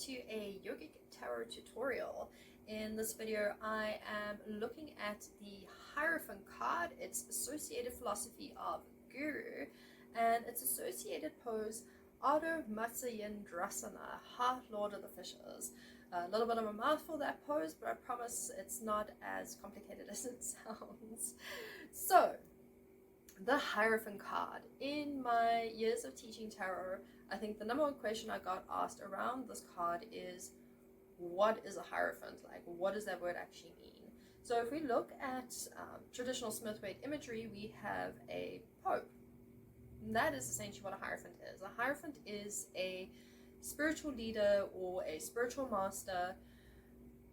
to a Yogic Tarot tutorial. In this video I am looking at the Hierophant card, its associated philosophy of Guru, and its associated pose Adho Matsyendrasana, Heart Lord of the Fishes. A little bit of a mouthful, that pose, but I promise it's not as complicated as it sounds. So, the Hierophant card. In my years of teaching tarot, I think the number one question I got asked around this card is, what is a Hierophant? Like, what does that word actually mean? So if we look at traditional Smith-Waite imagery, we have a Pope. And that is essentially what a Hierophant is. A Hierophant is a spiritual leader or a spiritual master.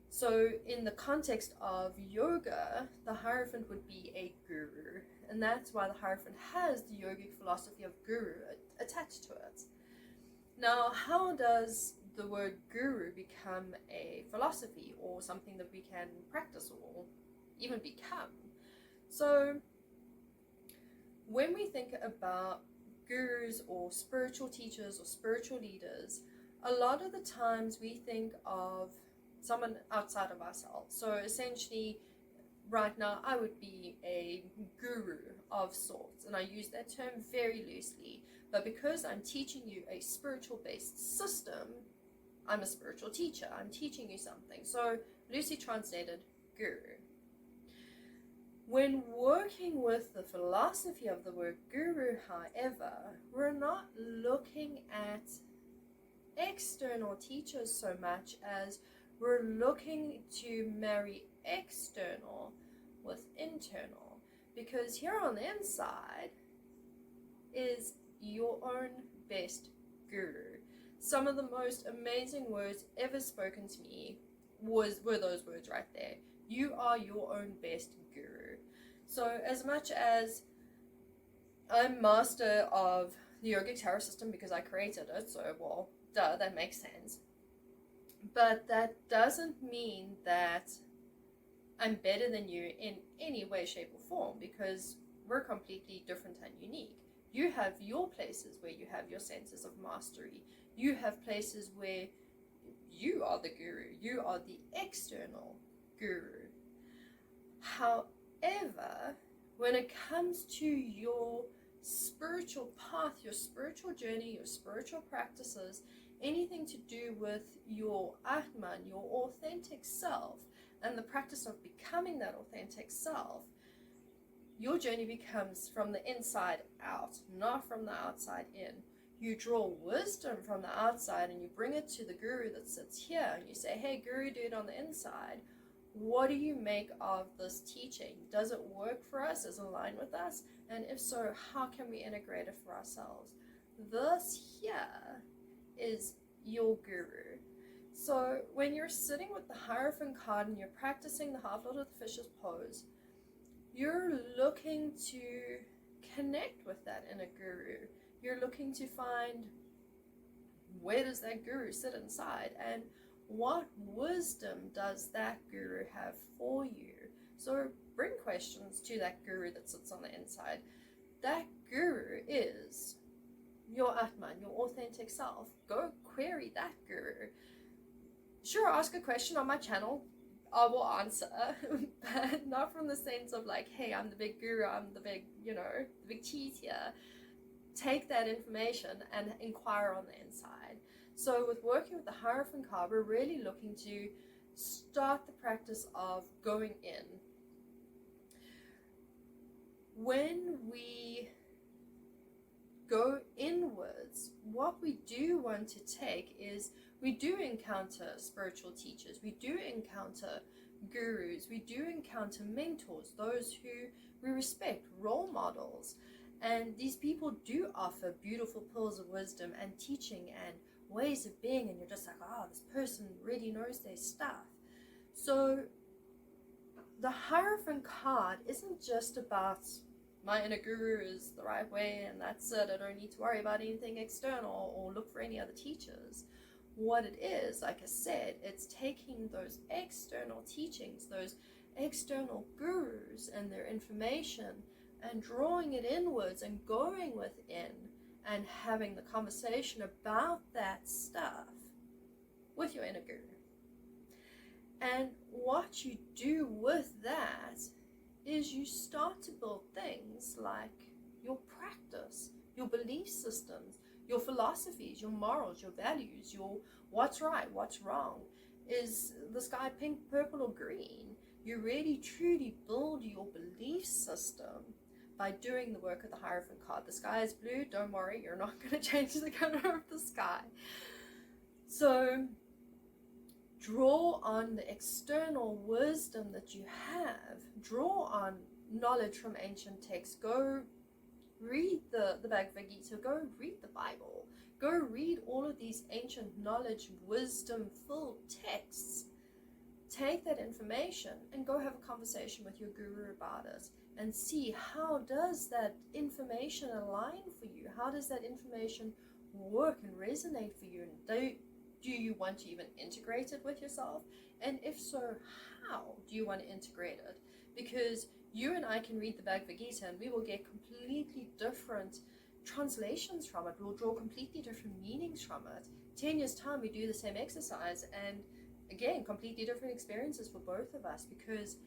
So in the context of yoga, the Hierophant would be a guru. And that's why the Hierophant has the yogic philosophy of guru attached to it. Now, how does the word guru become a philosophy or something that we can practice or even become? So when we think about gurus or spiritual teachers or spiritual leaders, a lot of the times we think of someone outside of ourselves. So essentially, right now I would be a guru of sorts, and I use that term very loosely, but because I'm teaching you a spiritual based system, I'm a spiritual teacher. I'm teaching you something. So loosely translated, guru. When working with the philosophy of the word guru, however, we're not looking at external teachers so much as we're looking to marry external with internal, because here on the inside is your own best guru. Some of the most amazing words ever spoken to me were those words right there. You are your own best guru. So as much as I'm master of the Yogic Tarot system because I created it, so well, duh, that makes sense. But that doesn't mean that I'm better than you in any way, shape, or form, because we're completely different and unique. You have your places where you have your senses of mastery. You have places where you are the guru. You are the external guru. However, when it comes to your spiritual path, your spiritual journey, your spiritual practices, anything to do with your Atman, your authentic self, and the practice of becoming that authentic self, your journey becomes from the inside out, not from the outside in. You draw wisdom from the outside and you bring it to the guru that sits here, and you say, hey, guru dude on the inside, what do you make of this teaching? Does it work for us? Is it aligned with us? And if so, how can we integrate it for ourselves? This here is your guru. So when you're sitting with the Hierophant card and you're practicing the Half Lord of the Fishes pose, you're looking to connect with that inner guru. You're looking to find, where does that guru sit inside, and what wisdom does that guru have for you? So bring questions to that guru that sits on the inside. That guru is your Atman, your authentic self. Go query that guru. Sure, ask a question on my channel. I will answer, but not from the sense of like, hey, I'm the big guru, I'm the big, the big cheese here. Take that information and inquire on the inside. So with working with the Hierophant card, we're really looking to start the practice of going in. When we go inwards, what we do want to take is, we do encounter spiritual teachers, we do encounter gurus, we do encounter mentors, those who we respect, role models, and these people do offer beautiful pearls of wisdom and teaching and ways of being, and you're just like, oh, this person really knows their stuff. So the Hierophant card isn't just about my inner guru is the right way and that's it, I don't need to worry about anything external or look for any other teachers. What it is, like I said, it's taking those external teachings, those external gurus and their information, and drawing it inwards and going within and having the conversation about that stuff with your inner guru. And what you do with that is you start to build things like your practice, your belief systems, your philosophies, your morals, your values, your what's right, what's wrong. Is the sky pink, purple, or green? You really truly build your belief system by doing the work of the Hierophant card. The sky is blue, don't worry, you're not going to change the color of the sky. So draw on the external wisdom that you have, draw on knowledge from ancient texts, go read the Bhagavad Gita, go read the Bible, go read all of these ancient knowledge, wisdom-filled texts. Take that information and go have a conversation with your guru about it and see how does that information align for you? How does that information work and resonate for you? And do you want to even integrate it with yourself? And if so, how do you want to integrate it? Because you and I can read the Bhagavad Gita and we will get completely different translations from it. We'll draw completely different meanings from it. 10 years time, we do the same exercise and again, completely different experiences for both of us, because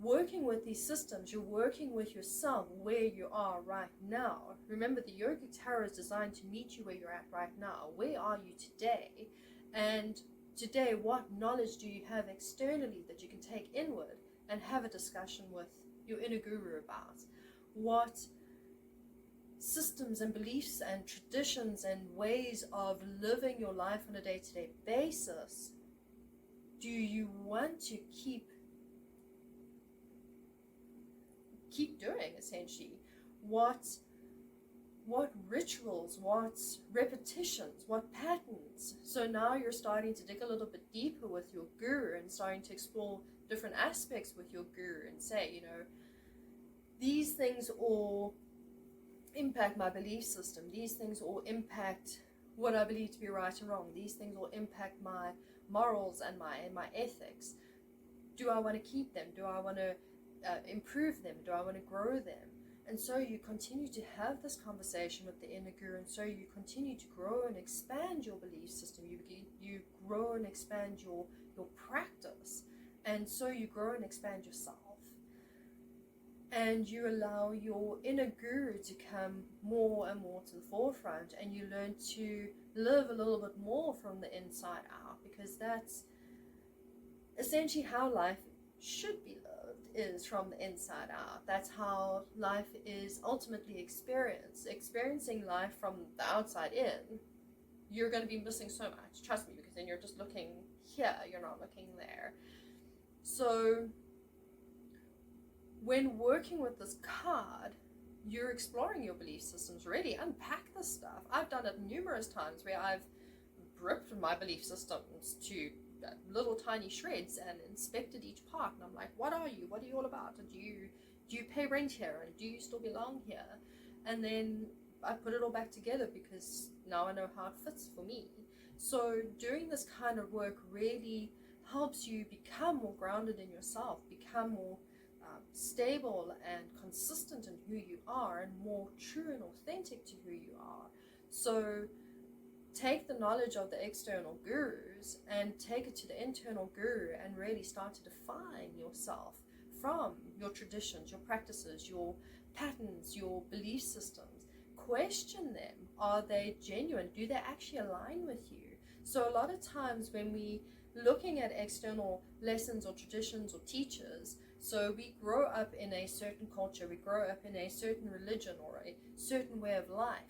working with these systems, you're working with yourself where you are right now. Remember, the Yogic Tarot is designed to meet you where you're at right now. Where are you today? And today, what knowledge do you have externally that you can take inward and have a discussion with your inner guru about? What systems and beliefs and traditions and ways of living your life on a day-to-day basis do you want to keep doing, essentially? What rituals, what repetitions, what patterns? So now you're starting to dig a little bit deeper with your guru and starting to explore different aspects with your guru and say, you know, these things all impact my belief system. These things all impact what I believe to be right and wrong. These things all impact my morals and my ethics. Do I want to keep them? Do I want to improve them? Do I want to grow them? And so you continue to have this conversation with the inner guru, and so you continue to grow and expand your belief system. You grow and expand your practice, and so you grow and expand yourself. And you allow your inner guru to come more and more to the forefront, and you learn to live a little bit more from the inside out, because that's essentially how life should be lived, is from the inside out. That's how life is ultimately experienced. Experiencing life from the outside in, you're going to be missing so much, trust me, because then you're just looking here, you're not looking there. So when working with this card, you're exploring your belief systems, really unpack this stuff. I've done it numerous times where I've ripped my belief systems to little tiny shreds and inspected each part, and I'm like, what are you all about? And do you pay rent here, and do you still belong here? And then I put it all back together, because now I know how it fits for me. So doing this kind of work really helps you become more grounded in yourself, become more stable and consistent in who you are, and more true and authentic to who you are. So take the knowledge of the external gurus and take it to the internal guru, and really start to define yourself from your traditions, your practices, your patterns, your belief systems. Question them. Are they genuine? Do they actually align with you? So a lot of times when we looking at external lessons or traditions or teachers, so we grow up in a certain culture, we grow up in a certain religion or a certain way of life,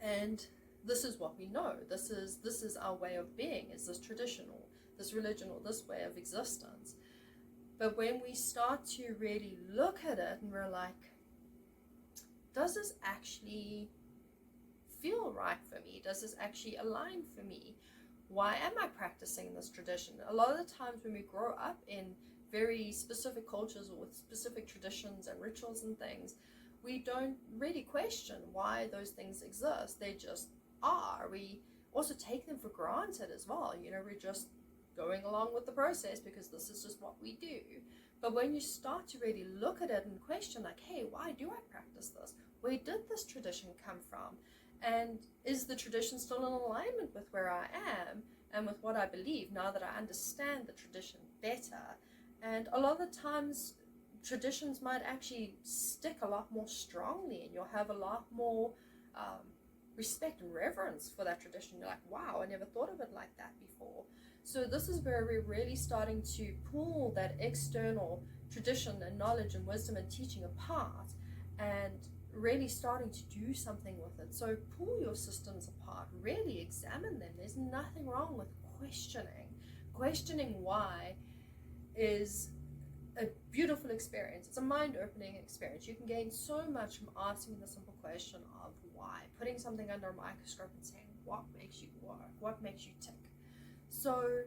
and this is what we know. This is our way of being, is this traditional, this religion, or this way of existence. But when we start to really look at it and we're like, does this actually feel right for me? Does this actually align for me? Why am I practicing this tradition? A lot of the times when we grow up in very specific cultures or with specific traditions and rituals and things, we don't really question why those things exist. They just are. We also take them for granted as well. You know, we're just going along with the process because this is just what we do. But when you start to really look at it and question, like, hey, why do I practice this? Where did this tradition come from? And is the tradition still in alignment with where I am and with what I believe now that I understand the tradition better? And a lot of the times, traditions might actually stick a lot more strongly, and you'll have a lot more respect and reverence for that tradition. You're like, wow, I never thought of it like that before. So this is where we're really starting to pull that external tradition and knowledge and wisdom and teaching apart, and really starting to do something with it. So pull your systems apart, really examine them. There's nothing wrong with questioning why is a beautiful experience. It's a mind-opening experience. You can gain so much from asking the simple question of why, putting something under a microscope and saying what makes you work, what makes you tick. So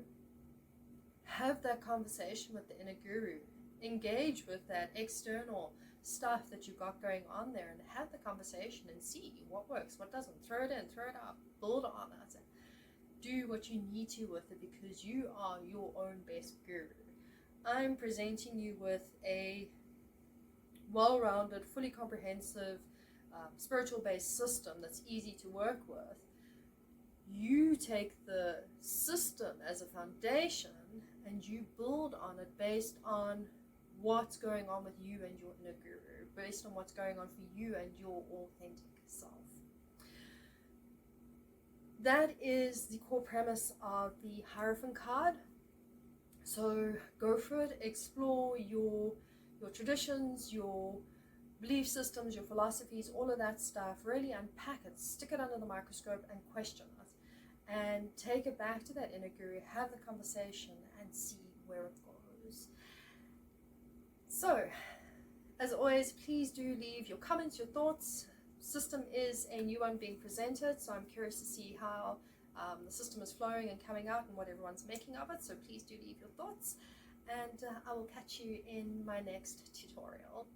have that conversation with the inner guru, engage with that external stuff that you've got going on there, and have the conversation and see what works, what doesn't. Throw it in, throw it out, build on it, and do what you need to with it, because you are your own best guru. I'm presenting you with a well-rounded, fully comprehensive, spiritual-based system that's easy to work with. You take the system as a foundation and you build on it based on what's going on with you and your inner guru, based on what's going on for you and your authentic self. That is the core premise of the Hierophant card. So go for it, explore your traditions, your belief systems, your philosophies, all of that stuff. Really unpack it, stick it under the microscope and question it. And take it back to that inner guru, have the conversation and see where it goes. So, as always, please do leave your comments, your thoughts. System is a new one being presented, so I'm curious to see how the system is flowing and coming out and what everyone's making of it. So please do leave your thoughts, and I will catch you in my next tutorial.